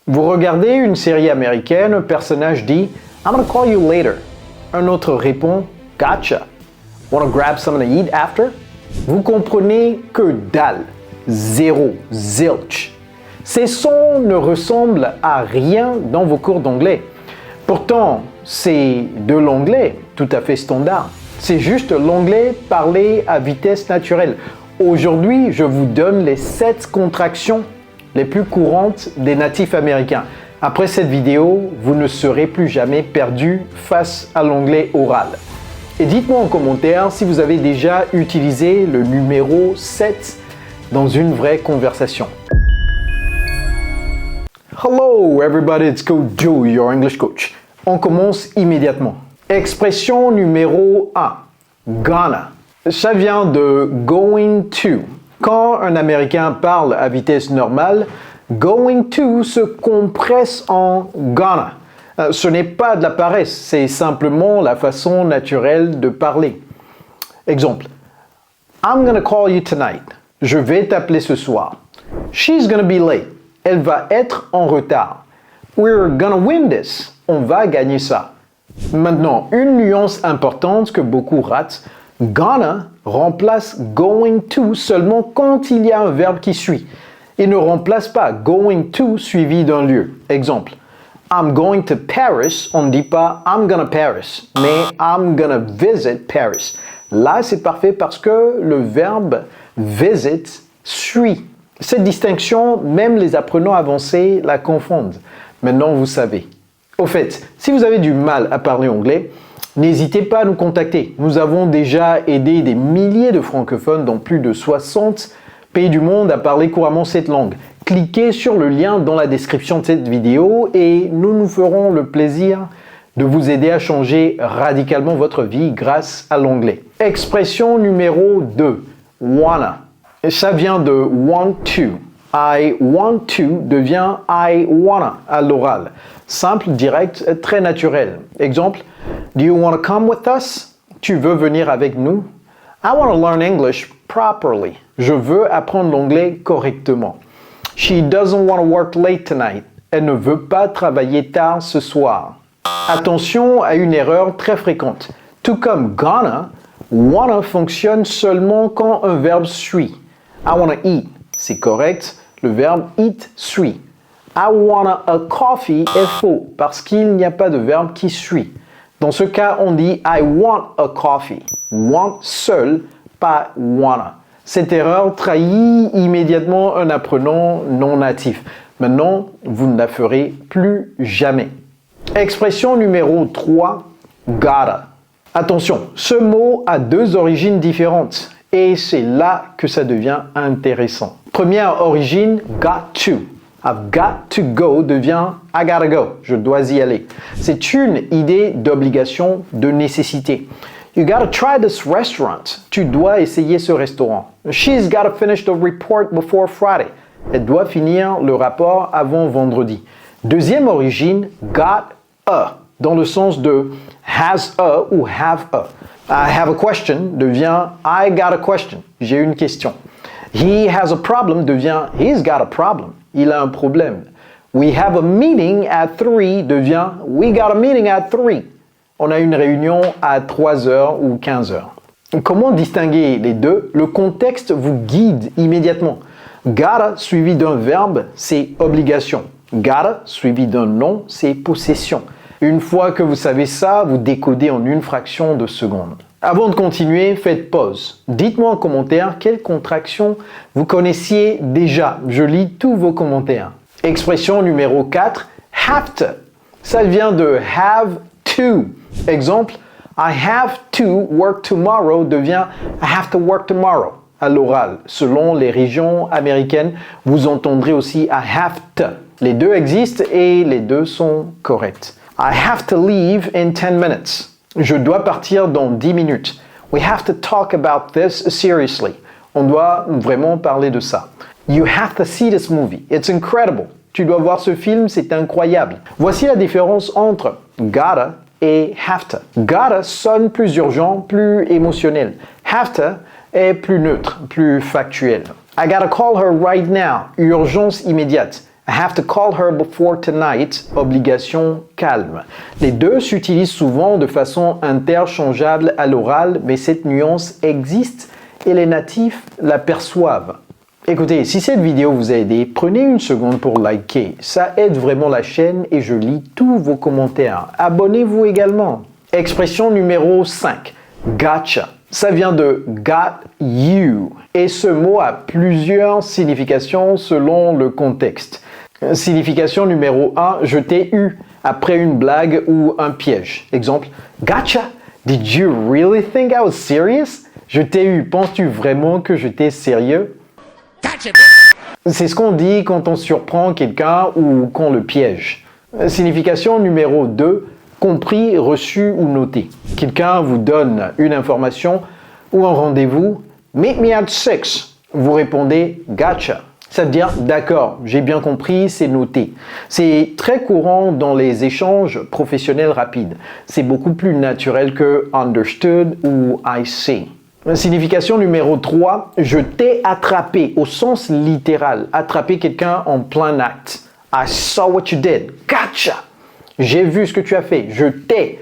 Vous regardez une série américaine, un personnage dit « I'm gonna call you later ». Un autre répond « Gotcha ». « Wanna grab something to eat after ?» Vous comprenez que dalle, zéro, zilch. Ces sons ne ressemblent à rien dans vos cours d'anglais. Pourtant, c'est de l'anglais tout à fait standard. C'est juste l'anglais parlé à vitesse naturelle. Aujourd'hui, je vous donne les 7 contractions les plus courantes des natifs américains. Après cette vidéo, vous ne serez plus jamais perdu face à l'anglais oral. Et dites-moi en commentaire si vous avez déjà utilisé le numéro 7 dans une vraie conversation. Hello everybody, it's Coach Joe, your English coach. On commence immédiatement. Expression numéro 1, gonna. Ça vient de going to. Quand un Américain parle à vitesse normale, going to se compresse en gonna. Ce n'est pas de la paresse, c'est simplement la façon naturelle de parler. Exemple, I'm gonna call you tonight. Je vais t'appeler ce soir. She's gonna be late. Elle va être en retard. We're gonna win this. On va gagner ça. Maintenant, une nuance importante que beaucoup ratent, gonna remplace going to seulement quand il y a un verbe qui suit. Il ne remplace pas going to suivi d'un lieu. Exemple, I'm going to Paris, on ne dit pas I'm gonna Paris, mais I'm gonna visit Paris. Là, c'est parfait parce que le verbe visit suit. Cette distinction, même les apprenants avancés la confondent. Maintenant, vous savez. Au fait, si vous avez du mal à parler anglais, n'hésitez pas à nous contacter. Nous avons déjà aidé des milliers de francophones dans plus de 60 pays du monde à parler couramment cette langue. Cliquez sur le lien dans la description de cette vidéo et nous nous ferons le plaisir de vous aider à changer radicalement votre vie grâce à l'anglais. Expression numéro 2, wanna. Ça vient de want to. I want to devient I wanna à l'oral. Simple, direct, très naturel. Exemple, do you want to come with us? Tu veux venir avec nous? I want to learn English properly. Je veux apprendre l'anglais correctement. She doesn't want to work late tonight. Elle ne veut pas travailler tard ce soir. Attention à une erreur très fréquente. Tout comme gonna, wanna fonctionne seulement quand un verbe suit. I wanna eat, c'est correct. Le verbe eat suit. I wanna a coffee est faux parce qu'il n'y a pas de verbe qui suit. Dans ce cas, on dit I want a coffee. Want seul, pas wanna. Cette erreur trahit immédiatement un apprenant non natif. Maintenant, vous ne la ferez plus jamais. Expression numéro 3, gotta. Attention, ce mot a 2 origines différentes et c'est là que ça devient intéressant. Première origine, got to. I've got to go devient I gotta go. Je dois y aller. C'est une idée d'obligation, de nécessité. You gotta try this restaurant. Tu dois essayer ce restaurant. She's gotta finish the report before Friday. Elle doit finir le rapport avant vendredi. Deuxième origine, got a, dans le sens de has a ou have a. I have a question devient I got a question. J'ai une question. He has a problem devient he's got a problem. Il a un problème. We have a meeting at 3 devient we got a meeting at 3. On a une réunion à 3 heures ou 15 heures. Comment distinguer les deux? Le contexte vous guide immédiatement. Gotta suivi d'un verbe, c'est obligation. Gotta suivi d'un nom, c'est possession. Une fois que vous savez ça, vous décodez en une fraction de seconde. Avant de continuer, faites pause. Dites-moi en commentaire quelle contraction vous connaissiez déjà. Je lis tous vos commentaires. Expression numéro 4, have to. Ça vient de have to. Exemple, I have to work tomorrow devient I have to work tomorrow. À l'oral, selon les régions américaines, vous entendrez aussi I have to. Les deux existent et les deux sont corrects. I have to leave in 10 minutes. Je dois partir dans 10 minutes. We have to talk about this seriously. On doit vraiment parler de ça. You have to see this movie. It's incredible. Tu dois voir ce film, c'est incroyable. Voici la différence entre gotta et have to. Gotta sonne plus urgent, plus émotionnel. Have to est plus neutre, plus factuel. I gotta call her right now. Urgence immédiate. I have to call her before tonight, obligation calme. Les deux s'utilisent souvent de façon interchangeable à l'oral, mais cette nuance existe et les natifs l'aperçoivent. Écoutez, si cette vidéo vous a aidé, prenez une seconde pour liker. Ça aide vraiment la chaîne et je lis tous vos commentaires. Abonnez-vous également. Expression numéro 5. Gotcha. Ça vient de got you. Et ce mot a plusieurs significations selon le contexte. Signification numéro 1, je t'ai eu après une blague ou un piège. Exemple, gotcha. Did you really think I was serious? Je t'ai eu. Penses-tu vraiment que j'étais sérieux? Gotcha. C'est ce qu'on dit quand on surprend quelqu'un ou qu'on le piège. Signification numéro 2, compris, reçu ou noté. Quelqu'un vous donne une information ou un rendez-vous. Meet me at 6. Vous répondez gotcha. Ça veut dire d'accord, j'ai bien compris, c'est noté. C'est très courant dans les échanges professionnels rapides. C'est beaucoup plus naturel que understood ou I see. Signification numéro 3, je t'ai attrapé au sens littéral. Attraper quelqu'un en plein acte. I saw what you did. Gotcha. J'ai vu ce que tu as fait. Je t'ai.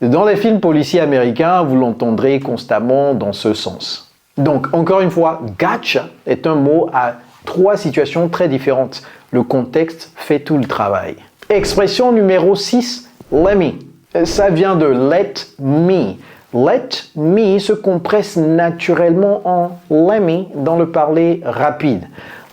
Dans les films policiers américains, vous l'entendrez constamment dans ce sens. Donc, encore une fois, gotcha est un mot à 3 situations très différentes. Le contexte fait tout le travail. Expression numéro 6, let me. Ça vient de let me. Let me se compresse naturellement en let me dans le parler rapide.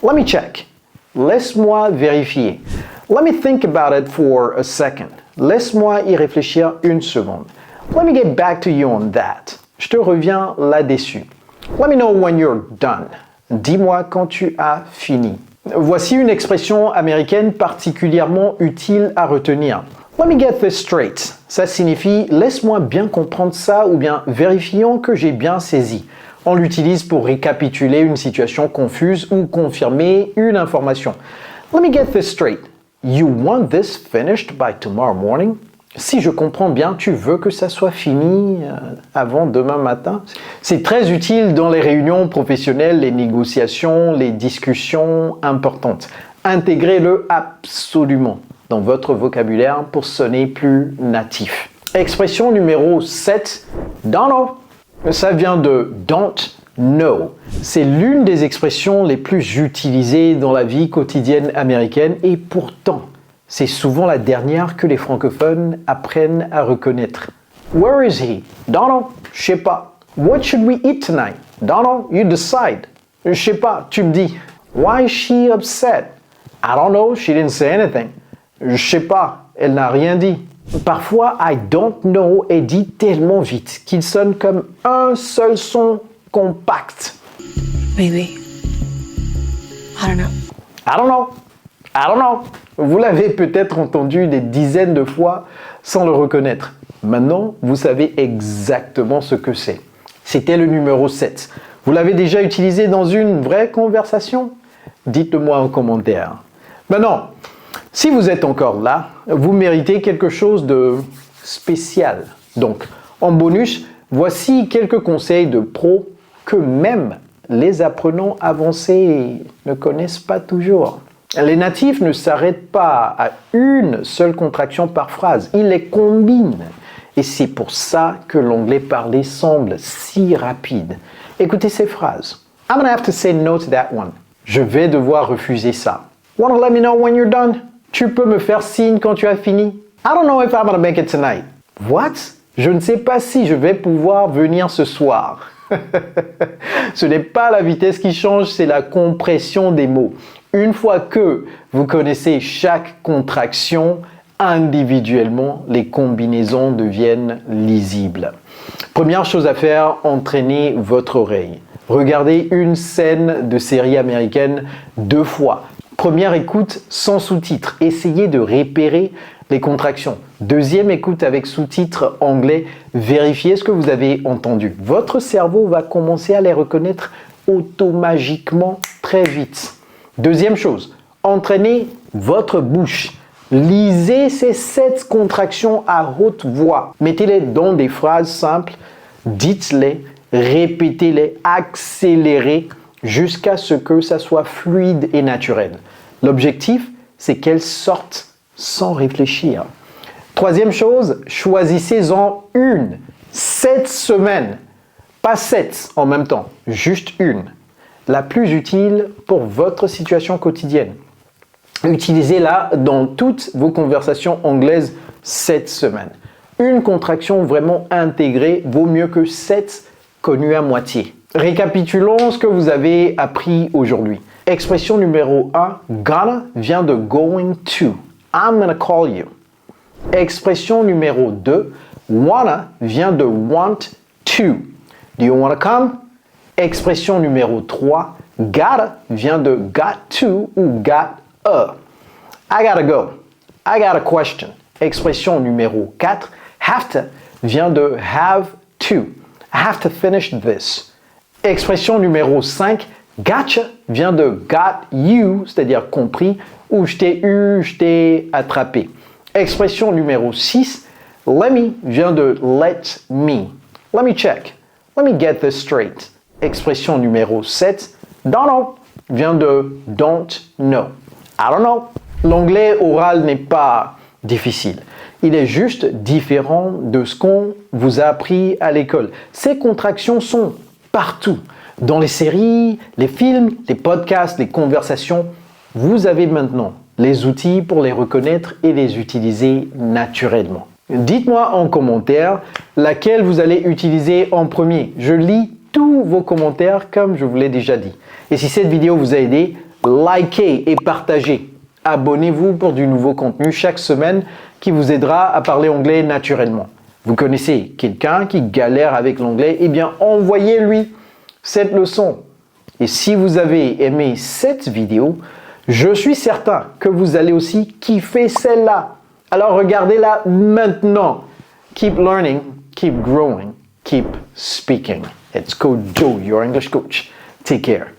Let me check. Laisse-moi vérifier. Let me think about it for a second. Laisse-moi y réfléchir une seconde. Let me get back to you on that. Je te reviens là-dessus. Let me know when you're done. Dis-moi quand tu as fini. Voici une expression américaine particulièrement utile à retenir. Let me get this straight. Ça signifie laisse-moi bien comprendre ça ou bien vérifions que j'ai bien saisi. On l'utilise pour récapituler une situation confuse ou confirmer une information. Let me get this straight. You want this finished by tomorrow morning? Si je comprends bien, tu veux que ça soit fini avant demain matin? C'est très utile dans les réunions professionnelles, les négociations, les discussions importantes. Intégrez-le absolument dans votre vocabulaire pour sonner plus natif. Expression numéro 7, don't know. Ça vient de don't know. C'est l'une des expressions les plus utilisées dans la vie quotidienne américaine et pourtant, c'est souvent la dernière que les francophones apprennent à reconnaître. Where is he? Don't know. Je sais pas. What should we eat tonight? Don't know. You decide. Je sais pas. Tu me dis. Why is she upset? I don't know. She didn't say anything. Je sais pas. Elle n'a rien dit. Parfois, I don't know est dit tellement vite qu'il sonne comme un seul son compact. Maybe. I don't know. I don't know. I don't know. Vous l'avez peut-être entendu des dizaines de fois sans le reconnaître. Maintenant, vous savez exactement ce que c'est. C'était le numéro 7. Vous l'avez déjà utilisé dans une vraie conversation? Dites-le moi en commentaire. Maintenant, si vous êtes encore là, vous méritez quelque chose de spécial. Donc, en bonus, voici quelques conseils de pros que même les apprenants avancés ne connaissent pas toujours. Les natifs ne s'arrêtent pas à une seule contraction par phrase, ils les combinent. Et c'est pour ça que l'anglais parlé semble si rapide. Écoutez ces phrases. I'm gonna have to say no to that one. Je vais devoir refuser ça. Wanna let me know when you're done? Tu peux me faire signe quand tu as fini? I don't know if I'm gonna make it tonight. What? Je ne sais pas si je vais pouvoir venir ce soir. Ce n'est pas la vitesse qui change, c'est la compression des mots. Une fois que vous connaissez chaque contraction, individuellement, les combinaisons deviennent lisibles. Première chose à faire, entraînez votre oreille. Regardez une scène de série américaine 2 fois. Première écoute sans sous-titres. Essayez de repérer les contractions. Deuxième écoute avec sous-titres anglais. Vérifiez ce que vous avez entendu. Votre cerveau va commencer à les reconnaître automatiquement très vite. Deuxième chose, entraînez votre bouche. Lisez ces 7 contractions à haute voix. Mettez-les dans des phrases simples. Dites-les, répétez-les, accélérez jusqu'à ce que ça soit fluide et naturel. L'objectif, c'est qu'elles sortent sans réfléchir. Troisième chose, choisissez-en une. Cette semaine. Pas 7 en même temps, juste une. La plus utile pour votre situation quotidienne. Utilisez-la dans toutes vos conversations anglaises cette semaine. Une contraction vraiment intégrée vaut mieux que 7 connues à moitié. Récapitulons ce que vous avez appris aujourd'hui. Expression numéro 1, gonna vient de going to. I'm gonna call you. Expression numéro 2, wanna vient de want to. Do you wanna come? Expression numéro 3, gotta vient de got to ou got a. I gotta go. I got a question. Expression numéro 4, have to vient de have to. I have to finish this. Expression numéro 5, gotcha vient de got you, c'est-à-dire compris, ou je t'ai attrapé. Expression numéro 6, let me vient de let me. Let me check. Let me get this straight. Expression numéro 7, don't know vient de don't know. I don't know. L'anglais oral n'est pas difficile. Il est juste différent de ce qu'on vous a appris à l'école. Ces contractions sont partout. Dans les séries, les films, les podcasts, les conversations, vous avez maintenant les outils pour les reconnaître et les utiliser naturellement. Dites-moi en commentaire laquelle vous allez utiliser en premier. Je lis tous vos commentaires comme je vous l'ai déjà dit. Et si cette vidéo vous a aidé, likez et partagez. Abonnez-vous pour du nouveau contenu chaque semaine qui vous aidera à parler anglais naturellement. Vous connaissez quelqu'un qui galère avec l'anglais? Eh bien, envoyez-lui cette leçon. Et si vous avez aimé cette vidéo, je suis certain que vous allez aussi kiffer celle-là. Alors regardez-la maintenant. Keep learning, keep growing, keep speaking. It's Coach Joe, your English coach. Take care.